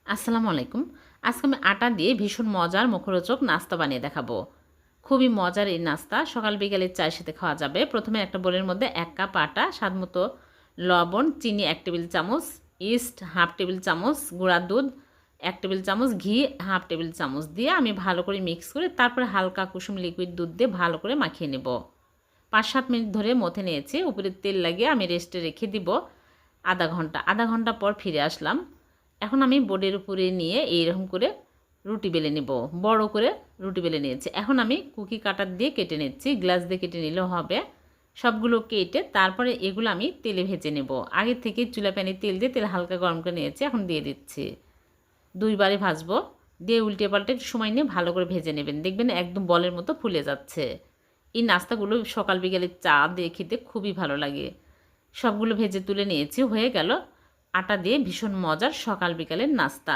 আসসালামু আলাইকুম। আজকে আমি আটা দিয়ে ভীষণ মজার মুখরোচক নাস্তা বানিয়ে দেখাবো। খুবই মজার এই নাস্তা সকাল বিকালে চায়ের সাথে খাওয়া যাবে। প্রথমে একটা বোলের মধ্যে ১ কাপ আটা, স্বাদমতো লবণ, চিনি ১ টেবিল চামচ, ইস্ট 1/2 টেবিল চামচ, গুঁড়া দুধ ১ টেবিল চামচ, ঘি 1/2 টেবিল চামচ দিয়ে আমি ভালো করে মিক্স করে তারপরে হালকা কুসুম লিকুইড দুধ দিয়ে ভালো করে মাখিয়ে নেব। ৫-৭ মিনিট ধরে মথে নিয়েছি। উপরে তেল লাগিয়ে আমি রেস্টে রেখে দিব আধা ঘন্টা পর ফিরে আসলাম। এখন আমি বোর্ডের উপরে নিয়ে এইরকম করে রুটি বেলে নেব। বড় করে রুটি বেলে নিয়েছি। এখন আমি কুকি কাটার দিয়ে কেটে নিচ্ছি। গ্লাস দিয়ে কেটে নিলেও হবে। সবগুলো কেটে তারপরে এগুলো আমি তেলে ভেজে নেব। আগে থেকে চুলা প্যানে তেল দিয়ে তেল হালকা গরম করে নিয়েছি। এখন দিয়ে দিচ্ছি। ২ বারে ভাজবো। দিয়ে উল্টে পাল্টে একটু সময় নিয়ে ভালো করে ভেজে নেবেন। দেখবেন একদম বলের মতো ফুলে যাচ্ছে। এই নাস্তাগুলো সকাল বিকালে চা দিয়ে খেতে খুবই ভালো লাগে। সবগুলো ভেজে তুলে নিয়েছি। হয়ে গেল আটা দিয়ে ভীষণ মজার সকাল বিকালের নাস্তা।